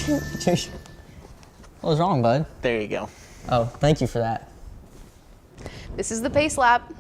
What was wrong, bud? There you go. Oh, thank you for that. This is the Pace Lap.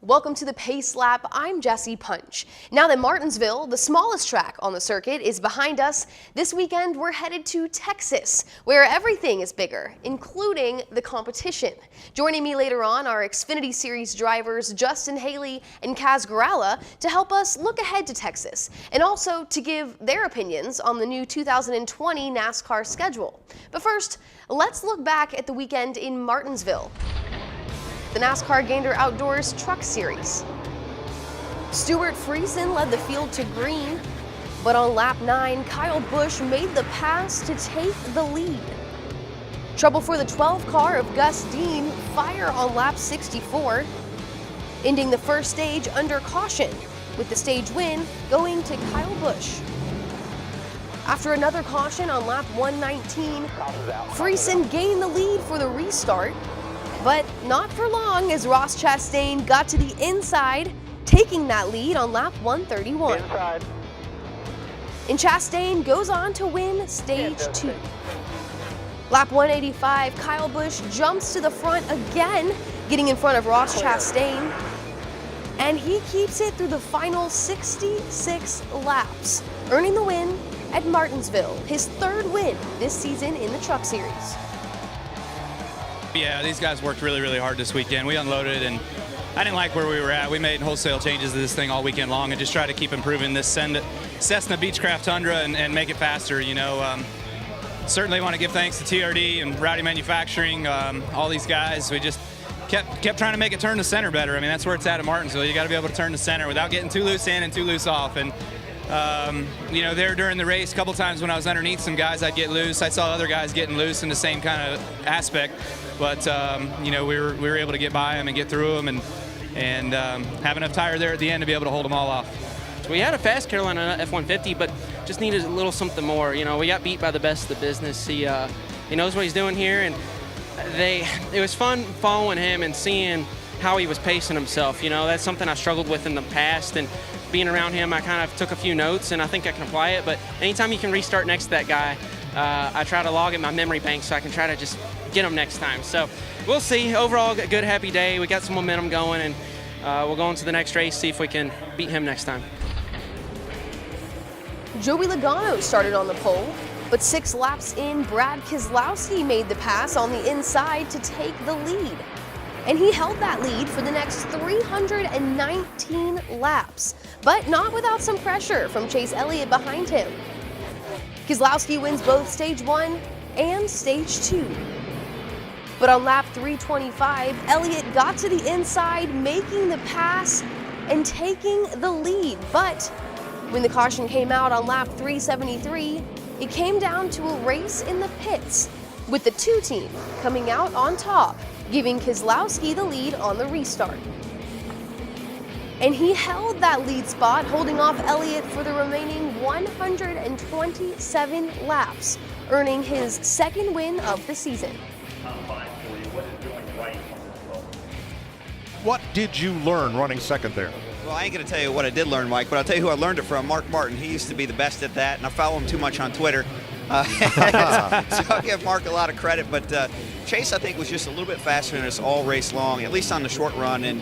Welcome to the Pace Lap. I'm Jessie Punch. Now that Martinsville, the smallest track on the circuit, is behind us, this weekend we're headed to Texas, where everything is bigger, including the competition. Joining me later on are Xfinity Series drivers Justin Haley and Kaz Grala to help us look ahead to Texas and also to give their opinions on the new 2020 NASCAR schedule. But first, let's look back at the weekend in Martinsville. The NASCAR Gander Outdoors Truck Series. Stuart Friesen led the field to green, but on lap 9, Kyle Busch made the pass to take the lead. Trouble for the 12 car of Gus Dean, fire on lap 64, ending the first stage under caution, with the stage win going to Kyle Busch. After another caution on lap 119, Friesen gained the lead for the restart, but not for long as Ross Chastain got to the inside, taking that lead on lap 131. Inside. And Chastain goes on to win stage 2. Lap 185, Kyle Busch jumps to the front again, getting in front of Ross Chastain, and he keeps it through the final 66 laps, earning the win at Martinsville, his third win this season in the Truck Series. Yeah, these guys worked really, really hard this weekend. We unloaded, and I didn't like where we were at. We made wholesale changes to this thing all weekend long and just try to keep improving this Cessna Beechcraft Tundra and make it faster. You know, certainly want to give thanks to TRD and Rowdy Manufacturing, all these guys. We just kept trying to make it turn the center better. I mean, that's where it's at Martinsville. You got to be able to turn the center without getting too loose in and too loose off. And you know, there during the race, a couple times when I was underneath some guys, I'd get loose. I saw other guys getting loose in the same kind of aspect. But you know, we were able to get by them and get through them, and have enough tire there at the end to be able to hold them all off. We had a fast Carolina F-150, but just needed a little something more. You know, we got beat by the best of the business. He knows what he's doing here, and it was fun following him and seeing how he was pacing himself. You know, that's something I struggled with in the past, and being around him, I kind of took a few notes, and I think I can apply it. But anytime you can restart next to that guy, I try to log in my memory bank so I can try to just get him next time. So we'll see. Overall, a good, happy day. We got some momentum going, and we'll go on to the next race, see if we can beat him next time. Joey Logano started on the pole, but 6 laps in, Brad Keselowski made the pass on the inside to take the lead. And he held that lead for the next 319 laps, but not without some pressure from Chase Elliott behind him. Keselowski wins both stage 1 and stage 2. But on lap 325, Elliott got to the inside, making the pass and taking the lead. But when the caution came out on lap 373, it came down to a race in the pits, with the 2 team coming out on top, giving Keselowski the lead on the restart. And he held that lead spot, holding off Elliott for the remaining 127 laps, earning his second win of the season. What did you learn running second there? Well, I ain't going to tell you what I did learn, Mike, but I'll tell you who I learned it from, Mark Martin. He used to be the best at that, and I follow him too much on Twitter. So I'll give Mark a lot of credit, but Chase, I think, was just a little bit faster than us all race long, at least on the short run, and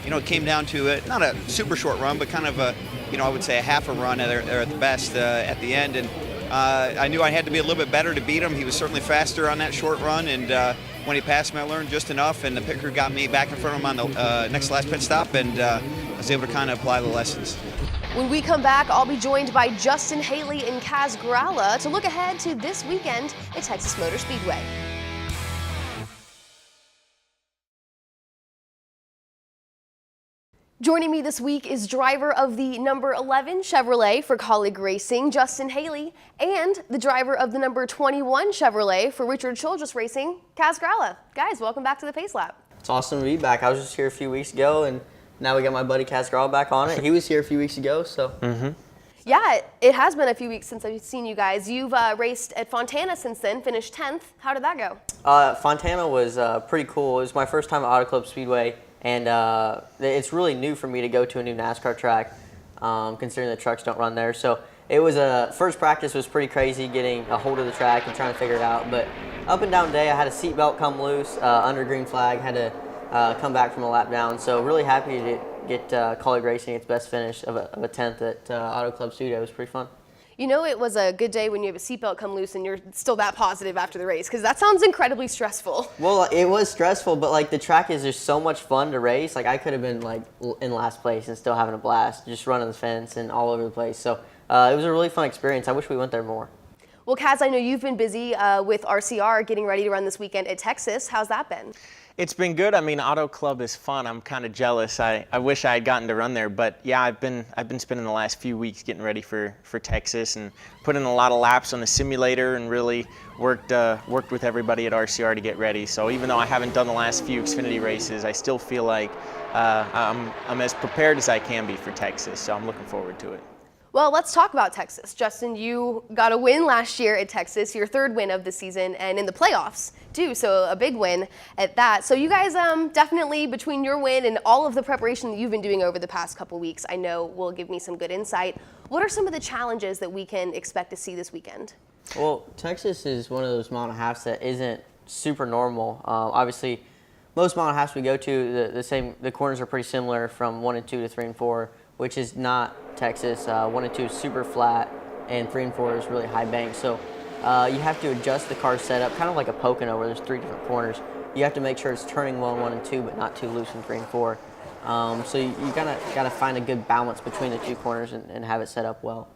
you know, it came down to it, not a super short run, but kind of a, you know, I would say a half a run at the best at the end, and I knew I had to be a little bit better to beat him. He was certainly faster on that short run, and when he passed me, I learned just enough, and the pit crew got me back in front of him on the next last pit stop, and I was able to kind of apply the lessons. When we come back, I'll be joined by Justin Haley and Kaz Grala to look ahead to this weekend at Texas Motor Speedway. Joining me this week is driver of the number 11 Chevrolet for Colleague Racing, Justin Haley, and the driver of the number 21 Chevrolet for Richard Childress Racing, Kaz Grala. Guys, welcome back to the Pace Lap. It's awesome to be back. I was just here a few weeks ago, and now we got my buddy Kaz Grala back on it. He was here a few weeks ago, so. Yeah, it has been a few weeks since I've seen you guys. You've raced at Fontana since then, finished 10th. How did that go? Fontana was pretty cool. It was my first time at Auto Club Speedway, and it's really new for me to go to a new NASCAR track, considering the trucks don't run there. So it was first practice was pretty crazy, getting a hold of the track and trying to figure it out. But up and down day, I had a seatbelt come loose under green flag, had to come back from a lap down. So really happy to get Colleague Racing its best finish of a 10th at Auto Club Studio. It was pretty fun. You know, it was a good day when you have a seatbelt come loose and you're still that positive after the race, because that sounds incredibly stressful. Well, it was stressful, but like the track is just so much fun to race. Like I could have been like in last place and still having a blast, just running the fence and all over the place. So it was a really fun experience. I wish we went there more. Well, Kaz, I know you've been busy with RCR getting ready to run this weekend at Texas. How's that been? It's been good. I mean, Auto Club is fun. I'm kind of jealous. I wish I had gotten to run there, but yeah, I've been spending the last few weeks getting ready for Texas and put in a lot of laps on the simulator and really worked with everybody at RCR to get ready. So even though I haven't done the last few Xfinity races, I still feel like I'm as prepared as I can be for Texas. So I'm looking forward to it. Well, let's talk about Texas. Justin, you got a win last year at Texas, your third win of the season, and in the playoffs too, so a big win at that. So you guys definitely, between your win and all of the preparation that you've been doing over the past couple weeks, I know will give me some good insight. What are some of the challenges that we can expect to see this weekend? Well, Texas is one of those mile and a halves that isn't super normal. Obviously, most mile and a halves we go to, the corners are pretty similar from 1 and 2 to 3 and 4, which is not Texas. 1 and 2 is super flat, and 3 and 4 is really high bank. So you have to adjust the car setup, kind of like a Pocono where there's 3 different corners. You have to make sure it's turning well in 1 and 2, but not too loose in 3 and 4. So you gotta find a good balance between the two corners and have it set up well.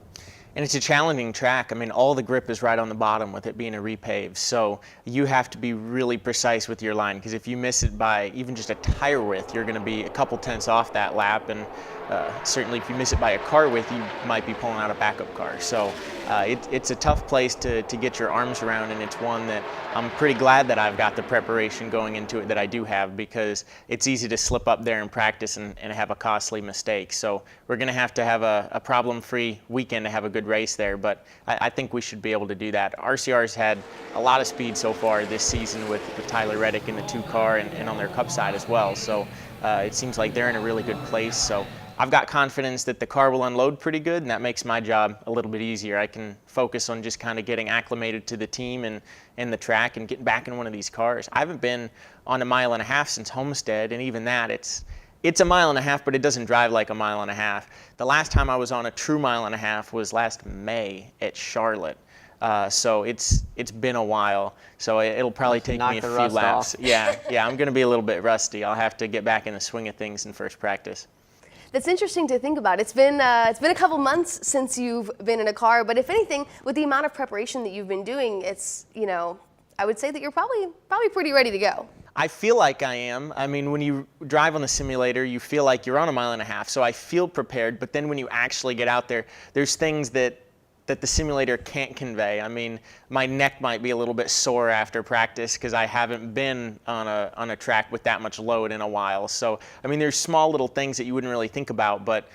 And it's a challenging track. I mean, all the grip is right on the bottom with it being a repave. So you have to be really precise with your line, because if you miss it by even just a tire width, you're going to be a couple tenths off that lap. And certainly if you miss it by a car width, you might be pulling out a backup car. So it's a tough place to get your arms around, and it's one that I'm pretty glad that I've got the preparation going into it that I do have, because it's easy to slip up there in practice and have a costly mistake. So we're going to have a problem-free weekend to have a good race there, but I think we should be able to do that. RCR's had a lot of speed so far this season with Tyler Reddick in the 2-car and on their Cup side as well. So it seems like they're in a really good place. So I've got confidence that the car will unload pretty good, and that makes my job a little bit easier. I can focus on just kind of getting acclimated to the team and the track and getting back in one of these cars. I haven't been on a mile and a half since Homestead, and even that, it's a mile and a half, but it doesn't drive like a mile and a half. The last time I was on a true mile and a half was last May at Charlotte. So it's been a while. So it'll probably take me a few laps. Off. Yeah, I'm going to be a little bit rusty. I'll have to get back in the swing of things in first practice. That's interesting to think about. It's been a couple months since you've been in a car, but if anything, with the amount of preparation that you've been doing, it's, you know, I would say that you're probably pretty ready to go. I feel like I am. I mean, when you drive on the simulator, you feel like you're on a mile and a half, so I feel prepared, but then when you actually get out there, there's things that the simulator can't convey. I mean, my neck might be a little bit sore after practice because I haven't been on a track with that much load in a while. So, I mean, there's small little things that you wouldn't really think about, but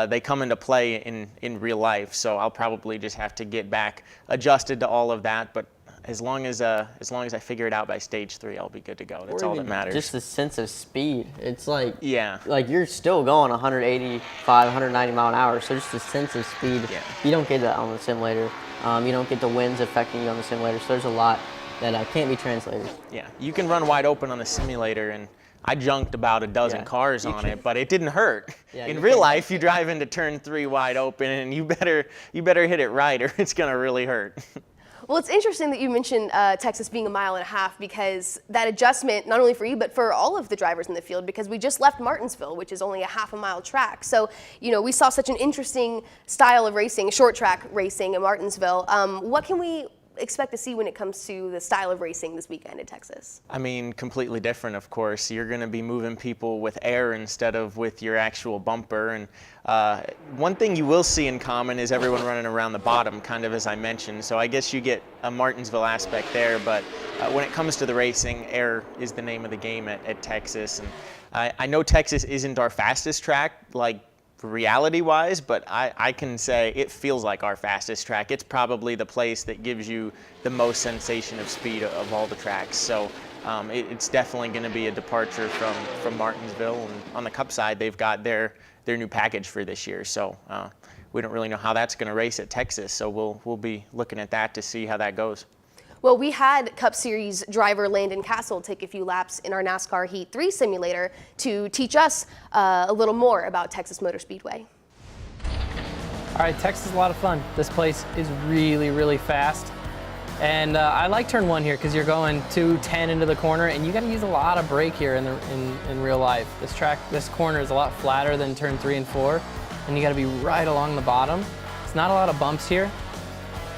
they come into play in real life. So I'll probably just have to get back adjusted to all of that. But as long as I figure it out by stage 3, I'll be good to go. That's all that matters. Just the sense of speed. It's like, yeah, like you're still going 185, 190 mile an hour. So just the sense of speed, yeah. You don't get that on the simulator. You don't get the winds affecting you on the simulator. So there's a lot that can't be translated. Yeah, you can run wide open on the simulator, and I junked about a dozen cars on it, but it didn't hurt. Yeah, in real life, you drive into turn 3 wide open, and you better hit it right, or it's gonna really hurt. Well, it's interesting that you mentioned Texas being a mile and a half, because that adjustment, not only for you, but for all of the drivers in the field, because we just left Martinsville, which is only a half a mile track. So, you know, we saw such an interesting style of racing, short track racing in Martinsville. What can we expect to see when it comes to the style of racing this weekend in Texas? I mean, completely different, of course. You're going to be moving people with air instead of with your actual bumper. And one thing you will see in common is everyone running around the bottom, kind of as I mentioned. So I guess you get a Martinsville aspect there. But when it comes to the racing, air is the name of the game at Texas. And I know Texas isn't our fastest track, like reality-wise, but I can say it feels like our fastest track. It's probably the place that gives you the most sensation of speed of all the tracks. So it's definitely going to be a departure from Martinsville. And on the Cup side, they've got their new package for this year. So we don't really know how that's going to race at Texas. So we'll be looking at that to see how that goes. Well, we had Cup Series driver Landon Castle take a few laps in our NASCAR Heat 3 simulator to teach us a little more about Texas Motor Speedway. All right, Texas is a lot of fun. This place is really, really fast. And I like turn 1 here because you're going 210 into the corner, and you got to use a lot of brake here in real life. This corner is a lot flatter than turn 3 and 4, and you got to be right along the bottom. It's not a lot of bumps here.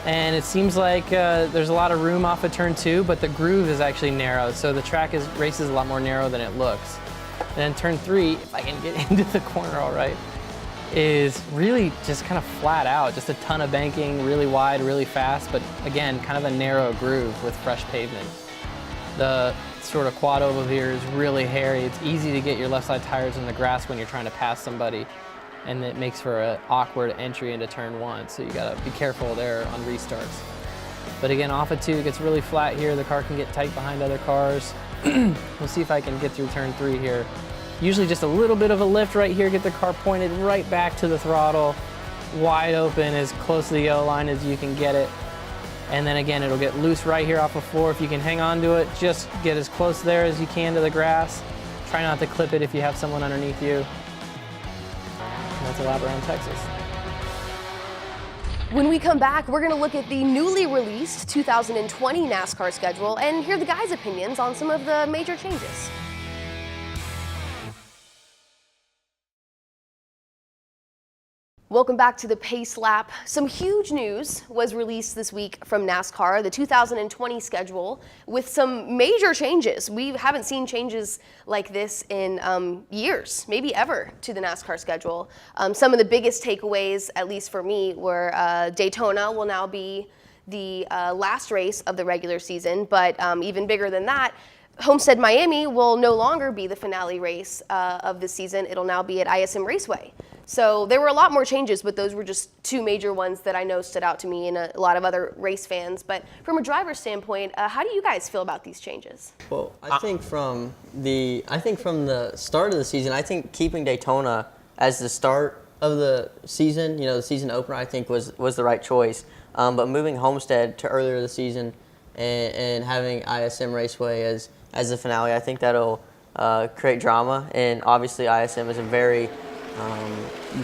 And it seems like there's a lot of room off of turn 2, but the groove is actually narrow, so the track races a lot more narrow than it looks. And then turn 3, if I can get into the corner all right, is really just kind of flat out, just a ton of banking, really wide, really fast, but again, kind of a narrow groove with fresh pavement. The sort of quad oval here is really hairy. It's easy to get your left side tires in the grass when you're trying to pass somebody, and it makes for an awkward entry into turn 1, so you gotta be careful there on restarts. But again, off of 2, it gets really flat here. The car can get tight behind other cars. We'll see if I can get through turn 3 here. Usually just a little bit of a lift right here, get the car pointed right back to the throttle, wide open, as close to the yellow line as you can get it. And then again, it'll get loose right here off of 4. If you can hang on to it, just get as close there as you can to the grass. Try not to clip it if you have someone underneath you. And that's a lap around Texas. When we come back, we're going to look at the newly released 2020 NASCAR schedule and hear the guys' opinions on some of the major changes. Welcome back to the Pace Lap. Some huge news was released this week from NASCAR, the 2020 schedule, with some major changes. We haven't seen changes like this in years, maybe ever, to the NASCAR schedule. Some of the biggest takeaways, at least for me, were Daytona will now be the last race of the regular season, but even bigger than that, Homestead Miami will no longer be the finale race of the season. It'll now be at ISM Raceway. So there were a lot more changes, but those were just 2 major ones that I know stood out to me and a lot of other race fans. But from a driver's standpoint, how do you guys feel about these changes? Well, I think from the start of the season, I think keeping Daytona as the start of the season, the season opener, I think was the right choice. But moving Homestead to earlier the season and having ISM Raceway as the finale, I think that'll create drama. And obviously, ISM is a very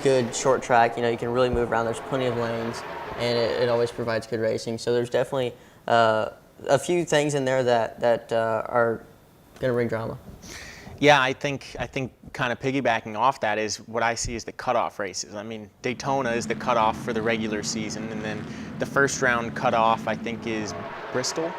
good short track. You can really move around. There's plenty of lanes, and it always provides good racing. So there's definitely a few things in there that are going to bring drama. Yeah, I think kind of piggybacking off that is what I see as the cutoff races. I mean, Daytona is the cutoff for the regular season, and then the first round cutoff I think is Bristol.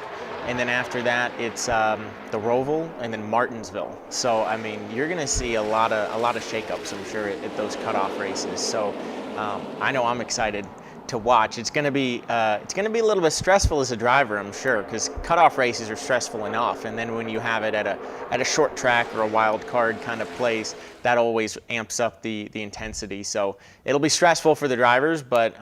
And then after that, it's the Roval and then Martinsville. So I mean, you're going to see a lot of shakeups, I'm sure, at those cutoff races. So I know I'm excited to watch. It's going to be a little bit stressful as a driver, I'm sure, because cutoff races are stressful enough. And then when you have it at a short track or a wild card kind of place, that always amps up the intensity. So it'll be stressful for the drivers, but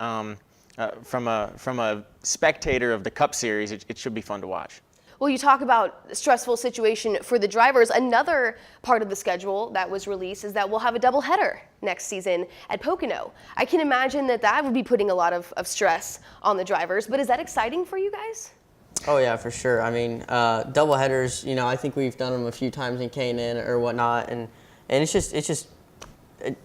from a spectator of the Cup Series, it should be fun to watch. Well, you talk about a stressful situation for the drivers. Another part of the schedule that was released is that we'll have a doubleheader next season at Pocono. I can imagine that would be putting a lot of stress on the drivers, but is that exciting for you guys? Oh yeah, for sure. I mean, doubleheaders, I think we've done them a few times in K&N or whatnot, and it's just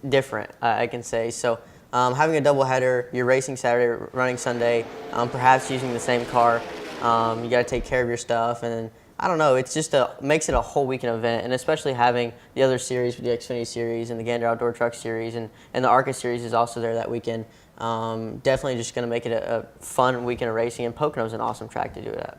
different, I can say. So having a doubleheader, you're racing Saturday, running Sunday, perhaps using the same car. You got to take care of your stuff, and I don't know. It's just makes it a whole weekend event, and especially having the other series with the Xfinity Series and the Gander Outdoor Truck Series, and the ARCA Series is also there that weekend. Definitely just going to make it a fun weekend of racing, and Pocono's an awesome track to do it at.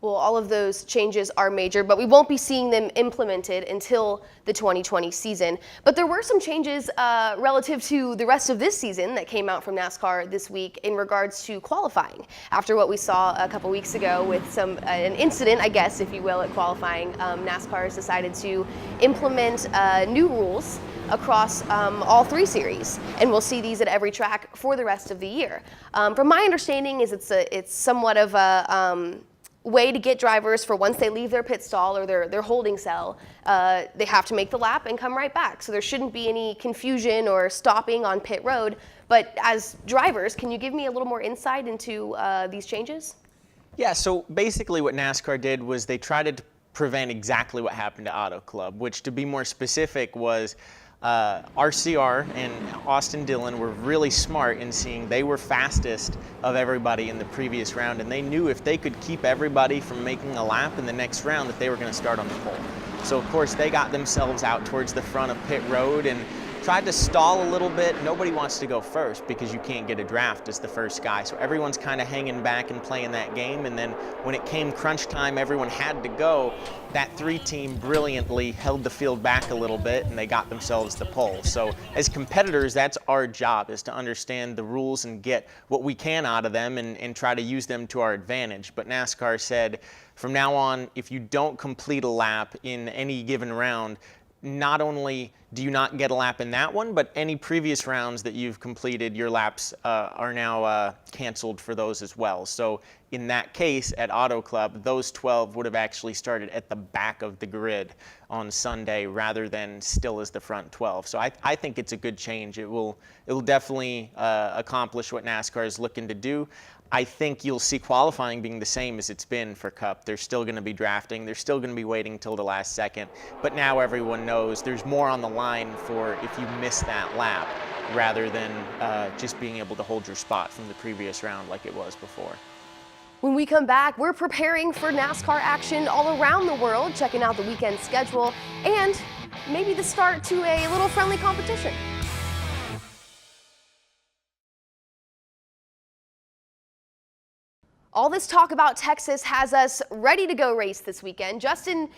Well, all of those changes are major, but we won't be seeing them implemented until the 2020 season. But there were some changes relative to the rest of this season that came out from NASCAR this week in regards to qualifying. After what we saw a couple weeks ago with an incident, I guess, if you will, at qualifying, NASCAR has decided to implement new rules across all 3 series, and we'll see these at every track for the rest of the year. From my understanding, it's somewhat of way to get drivers for once they leave their pit stall or their holding cell, they have to make the lap and come right back. So there shouldn't be any confusion or stopping on pit road. But as drivers, can you give me a little more insight into these changes? Yeah, so basically what NASCAR did was they tried to prevent exactly what happened to Auto Club, which, to be more specific, was RCR and Austin Dillon were really smart in seeing they were fastest of everybody in the previous round, and they knew if they could keep everybody from making a lap in the next round that they were going to start on the pole. So of course they got themselves out towards the front of pit road and tried to stall a little bit. Nobody wants to go first because you can't get a draft as the first guy. So everyone's kind of hanging back and playing that game. And then when it came crunch time, everyone had to go. That 3 team brilliantly held the field back a little bit and they got themselves the pole. So as competitors, that's our job, is to understand the rules and get what we can out of them and try to use them to our advantage. But NASCAR said, from now on, if you don't complete a lap in any given round, not only do you not get a lap in that one, but any previous rounds that you've completed, your laps are now canceled for those as well. So in that case, at Auto Club, those 12 would have actually started at the back of the grid on Sunday rather than still as the front 12. So I think it's a good change. It will definitely accomplish what NASCAR is looking to do. I think you'll see qualifying being the same as it's been for Cup. They're still going to be drafting. They're still going to be waiting till the last second. But now everyone knows there's more on the line for if you miss that lap rather than just being able to hold your spot from the previous round like it was before. When we come back, we're preparing for NASCAR action all around the world, checking out the weekend schedule and maybe the start to a little friendly competition. All this talk about Texas has us ready to go race this weekend. Justin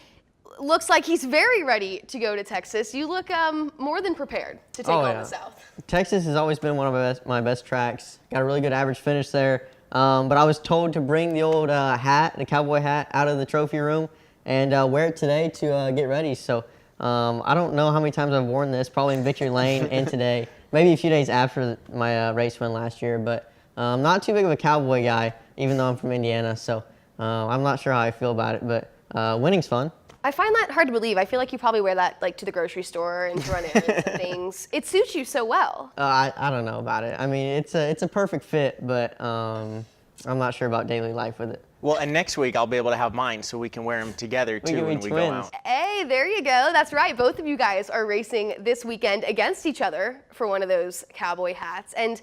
looks like he's very ready to go to Texas. You look more than prepared to take on the South. Texas has always been one of my best tracks. Got a really good average finish there. But I was told to bring the old hat, the Cowboy hat, out of the trophy room and wear it today to get ready. So I don't know how many times I've worn this, probably in Victory Lane and today. Maybe a few days after my race win last year. But I'm not too big of a Cowboy guy, even though I'm from Indiana, so I'm not sure how I feel about it, but winning's fun. I find that hard to believe. I feel like you probably wear that like to the grocery store and to run errands and things. It suits you so well. I don't know about it. I mean, it's a perfect fit, but I'm not sure about daily life with it. Well, and next week I'll be able to have mine so we can wear them together too when we go out. Hey, there you go. That's right. Both of you guys are racing this weekend against each other for one of those Cowboy hats. And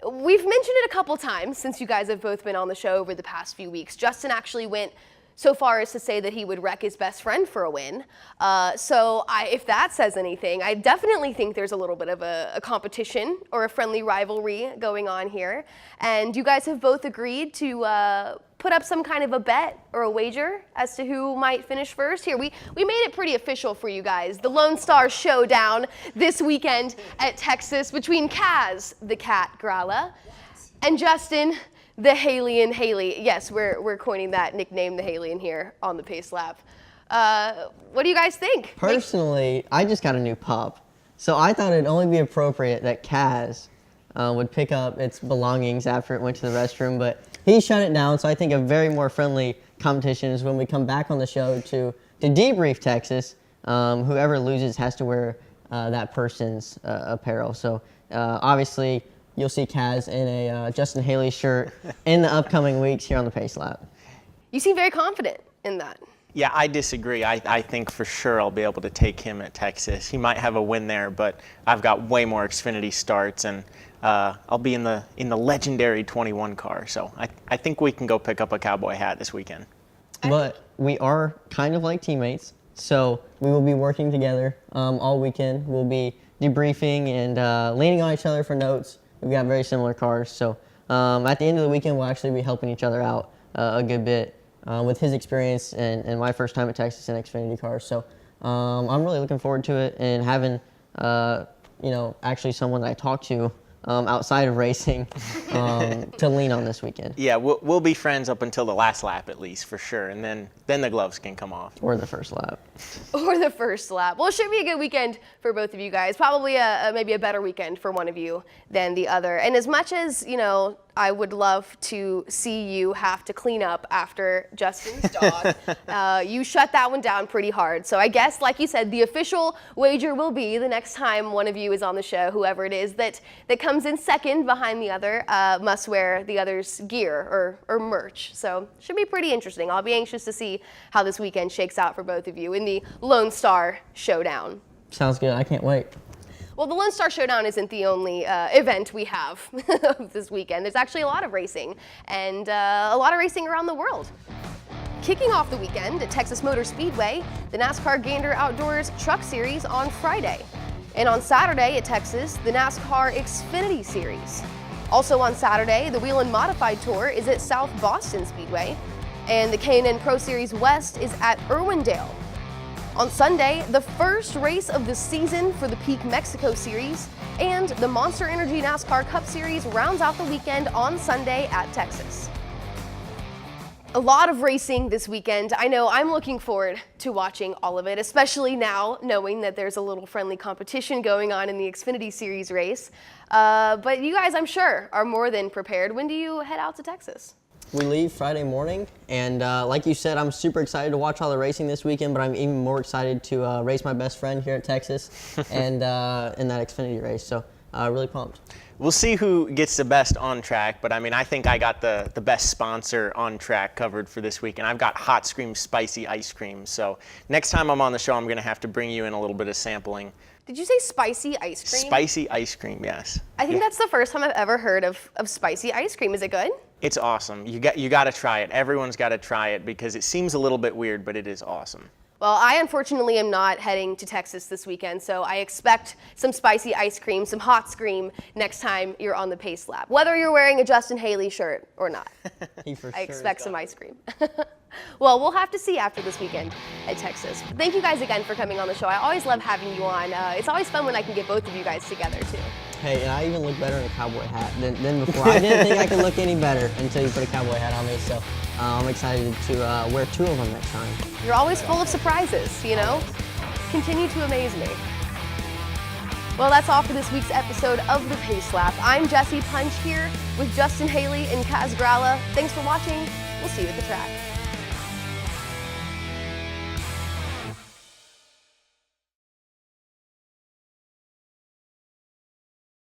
we've mentioned it a couple times since you guys have both been on the show over the past few weeks. Justin actually went so far as to say that he would wreck his best friend for a win. So if that says anything, I definitely think there's a little bit of a competition or a friendly rivalry going on here. And you guys have both agreed to put up some kind of a bet or a wager as to who might finish first. Here, we made it pretty official for you guys. The Lone Star Showdown this weekend at Texas between Kaz, the Cat Grala, and Justin, the Haley. Yes, we're coining that nickname, the Haley, here on the Pace Lap. What do you guys think? Personally, I just got a new pup, so I thought it'd only be appropriate that Kaz would pick up its belongings after it went to the restroom, but he shut it down, so I think a very more friendly competition is when we come back on the show to debrief Texas. Whoever loses has to wear that person's apparel. So obviously, you'll see Kaz in a Justin Haley shirt in the upcoming weeks here on the Pace Lap. You seem very confident in that. Yeah, I disagree. I think for sure I'll be able to take him at Texas. He might have a win there, but I've got way more Xfinity starts, and I'll be in the legendary 21 car. So I think we can go pick up a Cowboy hat this weekend. But we are kind of like teammates, so we will be working together all weekend. We'll be debriefing and leaning on each other for notes. We've got very similar cars, so at the end of the weekend, we'll actually be helping each other out a good bit with his experience and my first time at Texas in Xfinity cars. So I'm really looking forward to it and having actually someone that I talk to outside of racing to lean on this weekend. Yeah, we'll be friends up until the last lap at least, for sure, and then the gloves can come off. Or the first lap. Or the first lap. Well, it should be a good weekend for both of you guys. Probably maybe a better weekend for one of you than the other. And as much as, you know, I would love to see you have to clean up after Justin's dog, you shut that one down pretty hard. So I guess, like you said, the official wager will be the next time one of you is on the show, whoever it is that comes in second behind the other must wear the other's gear or merch. So should be pretty interesting. I'll be anxious to see how this weekend shakes out for both of you in the Lone Star Showdown. Sounds good. I can't wait. Well, the Lone Star Showdown isn't the only event we have this weekend. There's actually a lot of racing, and a lot of racing around the world. Kicking off the weekend at Texas Motor Speedway, the NASCAR Gander Outdoors Truck Series on Friday. And on Saturday at Texas, the NASCAR Xfinity Series. Also on Saturday, the Whelen Modified Tour is at South Boston Speedway, and the K&N Pro Series West is at Irwindale. On Sunday, the first race of the season for the Peak Mexico Series, and the Monster Energy NASCAR Cup Series rounds out the weekend on Sunday at Texas. A lot of racing this weekend. I know I'm looking forward to watching all of it, especially now knowing that there's a little friendly competition going on in the Xfinity Series race. But you guys, I'm sure, are more than prepared. When do you head out to Texas? We leave Friday morning, and like you said, I'm super excited to watch all the racing this weekend, but I'm even more excited to race my best friend here at Texas and in that Xfinity race, so really pumped. We'll see who gets the best on track, but I mean, I think I got the best sponsor on track covered for this week, and I've got Hot Scream Spicy Ice Cream, so next time I'm on the show, I'm going to have to bring you in a little bit of sampling. Did you say spicy ice cream? Spicy ice cream, yes. I think that's the first time I've ever heard of spicy ice cream. Is it good? It's awesome. You got to try it. Everyone's got to try it because it seems a little bit weird, but it is awesome. Well, I unfortunately am not heading to Texas this weekend, so I expect some spicy ice cream, some hot scream next time you're on the Pace Lap, whether you're wearing a Justin Haley shirt or not. I expect some ice cream. Well, we'll have to see after this weekend at Texas. Thank you guys again for coming on the show. I always love having you on. It's always fun when I can get both of you guys together, too. Hey, and I even look better in a cowboy hat than before. I didn't think I could look any better until you put a cowboy hat on me, so I'm excited to wear 2 of them next time. You're always full of surprises, you know? Continue to amaze me. Well, that's all for this week's episode of The Pace Lap. I'm Jessie Punch here with Justin Haley and Kaz Grala. Thanks for watching. We'll see you at the track.